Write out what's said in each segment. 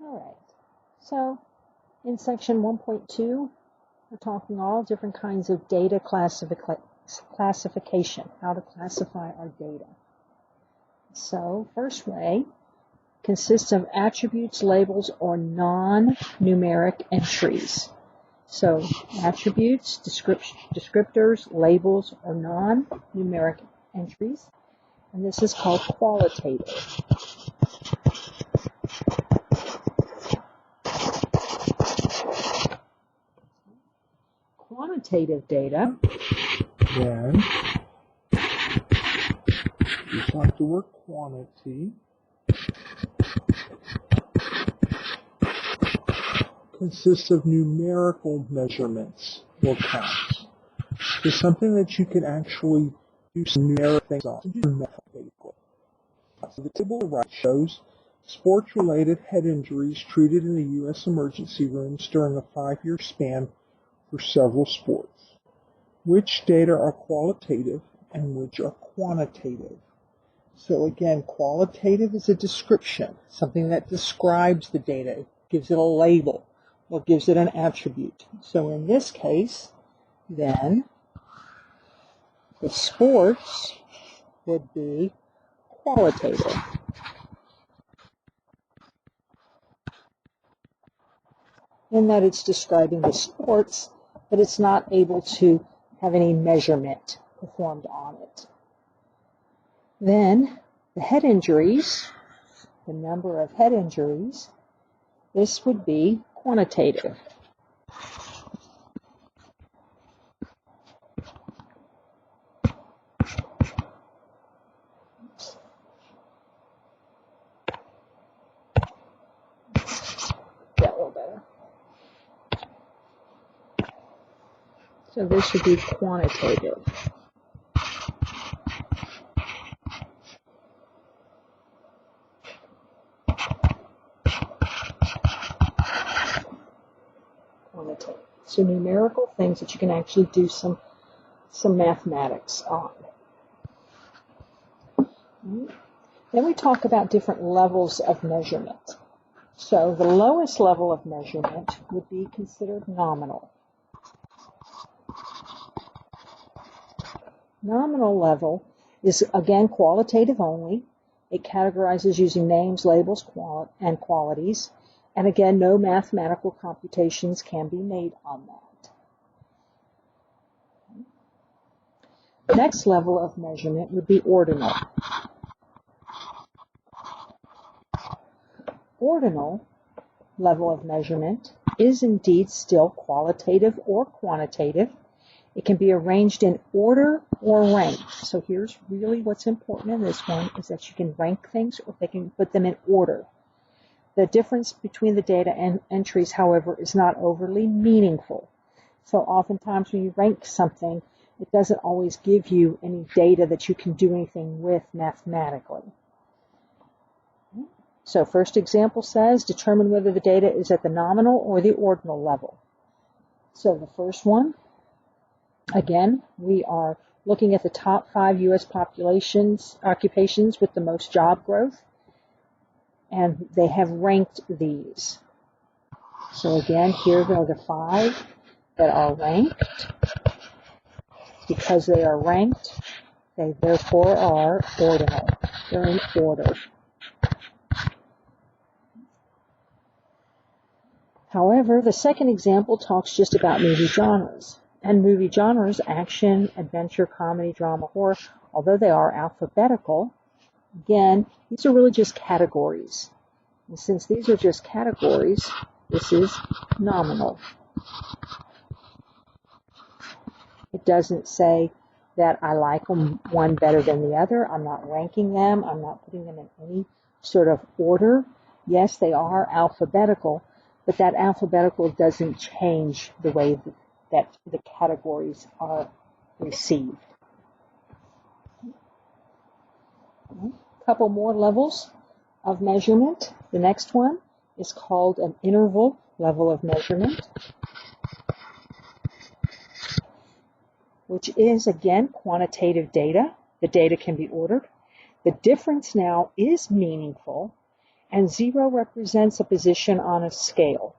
All right. So in section 1.2, we're talking all different kinds of data classification, how to classify our data. So first way consists of attributes, labels, or non-numeric entries. So attributes, descriptors, labels, or non-numeric entries. And this is called qualitative. Quantitative data. Then, just like the word quantity, consists of numerical measurements or counts. It's something that you can actually do some numeric things on. So the table on the right shows sports-related head injuries treated in the U.S. emergency rooms during a 5-year span for several sports. Which data are qualitative and which are quantitative? So again, qualitative is a description, something that describes the data, gives it a label, or gives it an attribute. So in this case, then, the sports would be qualitative. In that it's describing the sports, but it's not able to have any measurement performed on it. Then, the head injuries, the number of head injuries, this would be quantitative. Get a little better. So this would be quantitative. So numerical things that you can actually do some mathematics on. Then we talk about different levels of measurement. So the lowest level of measurement would be considered nominal. Nominal level is, again, qualitative only. It categorizes using names, labels, and qualities. And again, no mathematical computations can be made on that. The next level of measurement would be ordinal. Ordinal level of measurement is indeed still qualitative or quantitative. It can be arranged in order or rank. So here's really what's important in this one is that you can rank things or they can put them in order. The difference between the data and entries, however, is not overly meaningful. So oftentimes when you rank something, it doesn't always give you any data that you can do anything with mathematically. So first example says, determine whether the data is at the nominal or the ordinal level. So the first one, again, we are looking at the top 5 U.S. occupations with the most job growth. And they have ranked these. So again, here are the 5 that are ranked. Because they are ranked, they therefore are ordinal. They're in order. However, the second example talks just about movie genres. And movie genres, action, adventure, comedy, drama, horror, although they are alphabetical, again, these are really just categories. And since these are just categories, this is nominal. It doesn't say that I like one better than the other. I'm not ranking them. I'm not putting them in any sort of order. Yes, they are alphabetical, but that alphabetical doesn't change the way that the categories are received. A couple more levels of measurement. The next one is called an interval level of measurement, which is, again, quantitative data. The data can be ordered. The difference now is meaningful, and 0 represents a position on a scale.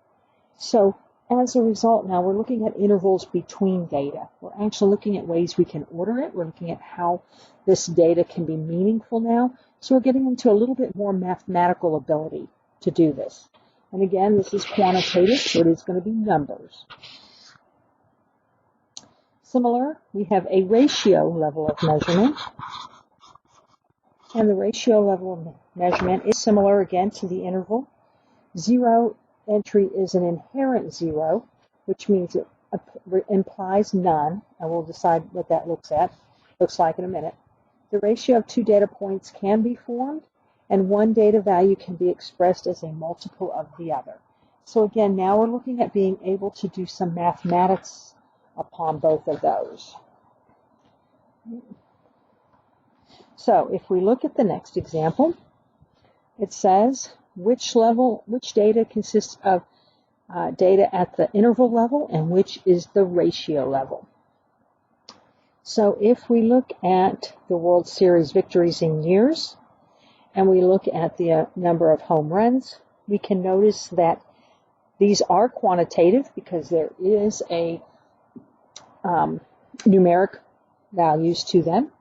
So as a result, now we're looking at intervals between data. We're actually looking at ways we can order it. We're looking at how this data can be meaningful now. So we're getting into a little bit more mathematical ability to do this. And again, this is quantitative, so it is going to be numbers. Similar, we have a ratio level of measurement. And the ratio level of measurement is similar, again, to the interval. 0 entry is an inherent 0, which means it implies none, and we'll decide what that looks like in a minute. The ratio of 2 data points can be formed, and one data value can be expressed as a multiple of the other. So again, now we're looking at being able to do some mathematics upon both of those. So if we look at the next example, it says which data consists of data at the interval level and which is the ratio level. So if we look at the World Series victories in years and we look at the number of home runs, we can notice that these are quantitative because there is a numeric values to them.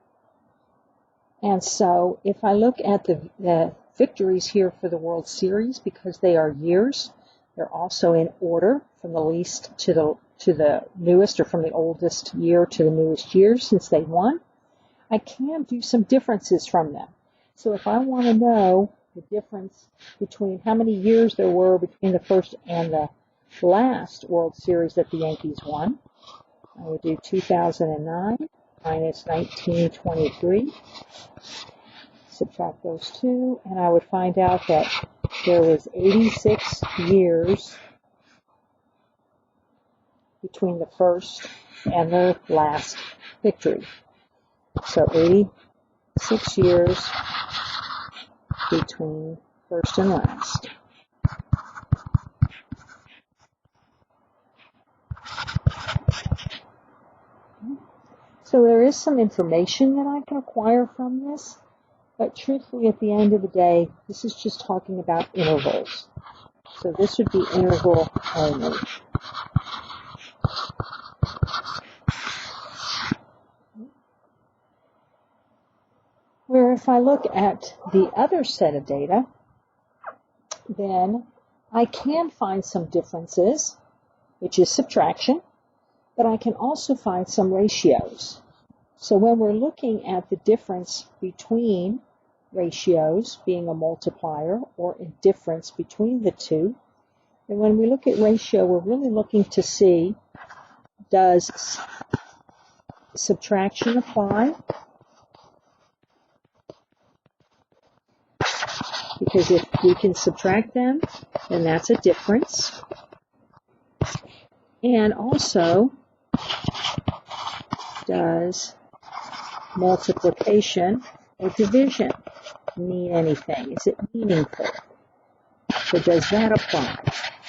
And so if I look at the victories here for the World Series, because they are years, they're also in order from the least to the newest, or from the oldest year to the newest year since they won. I can do some differences from them. So if I want to know the difference between how many years there were between the first and the last World Series that the Yankees won, I would do 2009 minus 1923. Subtract those two, and I would find out that there was 86 years between the first and the last victory. So 86 years between first and last. So there is some information that I can acquire from this, but truthfully at the end of the day, this is just talking about intervals. So this would be interval only. Where if I look at the other set of data, then I can find some differences, which is subtraction, but I can also find some ratios. So when we're looking at the difference between ratios being a multiplier or a difference between the two, and when we look at ratio, we're really looking to see, does subtraction apply? Because if we can subtract them, then that's a difference. And also, does multiplication or division mean anything? Is it meaningful? So does that apply?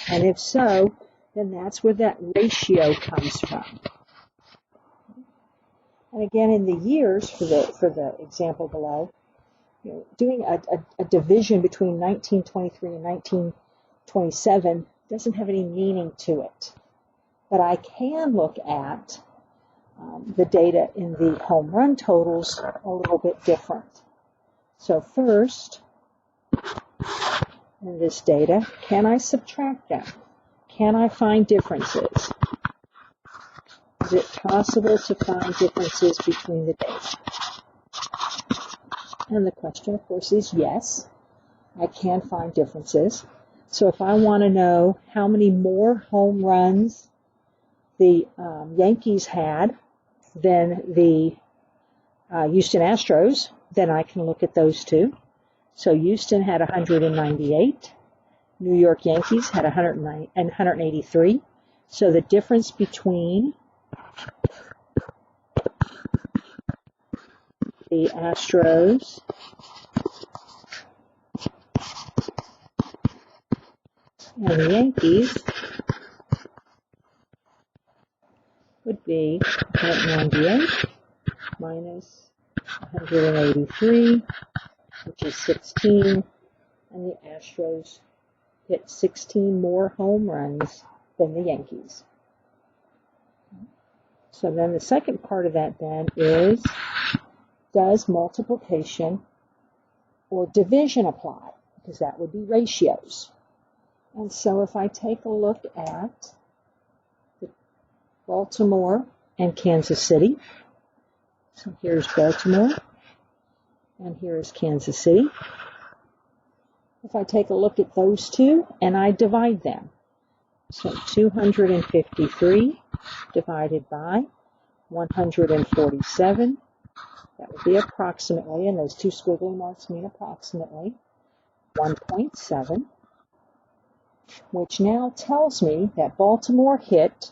And if so, then that's where that ratio comes from. And again, in the years for the example below, doing a division between 1923 and 1927 doesn't have any meaning to it. But I can look at the data in the home run totals a little bit different. So first, in this data, can I subtract them? Can I find differences? Is it possible to find differences between the data? And the question, of course, is yes. I can find differences. So if I want to know how many more home runs the Yankees had than the Houston Astros, then I can look at those two. So Houston had 198. New York Yankees had 183. So the difference between the Astros and the Yankees would be 198 minus 183, which is 16, and the Astros hit 16 more home runs than the Yankees. So then the second part of that then is, does multiplication or division apply? Because that would be ratios. And so if I take a look at Baltimore and Kansas City, so here's Baltimore and here's Kansas City. If I take a look at those two and I divide them, so 253 divided by 147, that would be approximately, and those two squiggly marks mean approximately, 1.7, which now tells me that Baltimore hit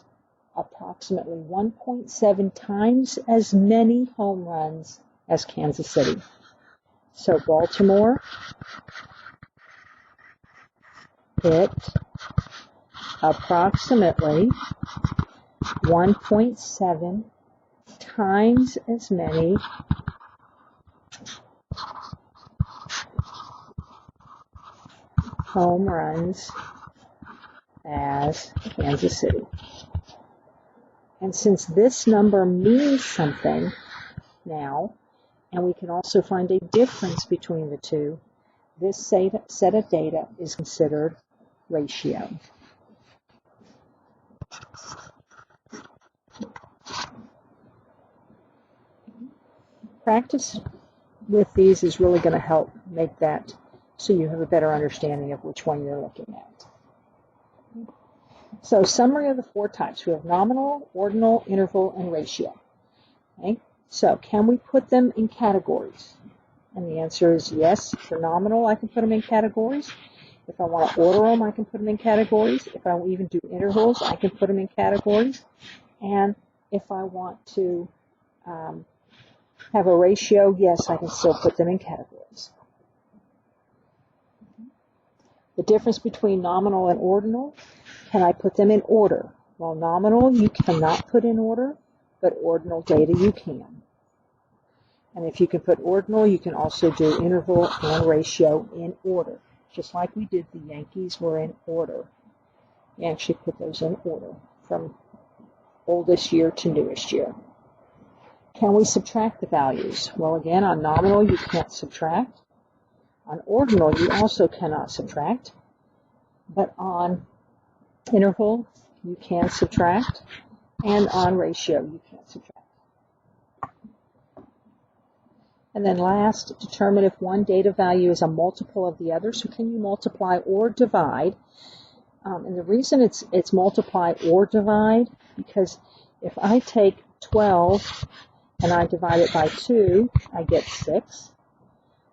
approximately 1.7 times as many home runs as Kansas City. So Baltimore hit approximately 1.7 times as many home runs as Kansas City. And since this number means something now, and we can also find a difference between the two, this set of data is considered ratio. Practice with these is really going to help make that so you have a better understanding of which one you're looking at. So summary of the four types. We have nominal, ordinal, interval, and ratio. Okay? So can we put them in categories? And the answer is yes. For nominal, I can put them in categories. If I want to order them, I can put them in categories. If I even do intervals, I can put them in categories. And if I want to have a ratio, yes, I can still put them in categories. The difference between nominal and ordinal, can I put them in order? Well, nominal you cannot put in order, but ordinal data you can. And if you can put ordinal, you can also do interval and ratio in order. Just like we did, the Yankees were in order. You actually put those in order from oldest year to newest year. Can we subtract the values? Well, again, on nominal, you can't subtract. On ordinal, you also cannot subtract. But on interval, you can subtract. And on ratio, you can't subtract. And then last, determine if one data value is a multiple of the other. So can you multiply or divide? And the reason it's multiply or divide, because if I take 12 and I divide it by 2, I get 6.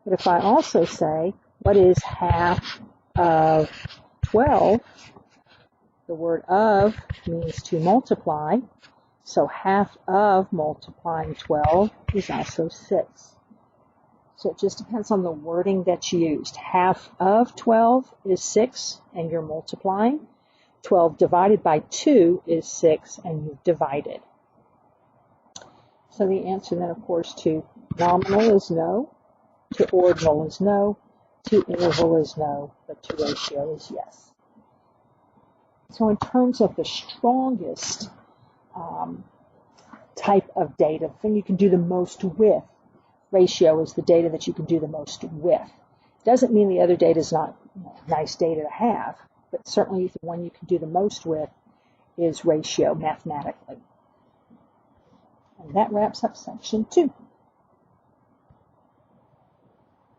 But if I also say, what is half of 12? The word of means to multiply. So half of multiplying 12 is also 6. So it just depends on the wording that's used. Half of 12 is 6, and you're multiplying. 12 divided by 2 is 6, and you've divided. So the answer then, of course, to nominal is no, to ordinal is no, to interval is no, but to ratio is yes. So in terms of the strongest type of data, the thing you can do the most with, ratio is the data that you can do the most with. It doesn't mean the other data is not nice data to have, but certainly the one you can do the most with is ratio mathematically. And that wraps up section 2.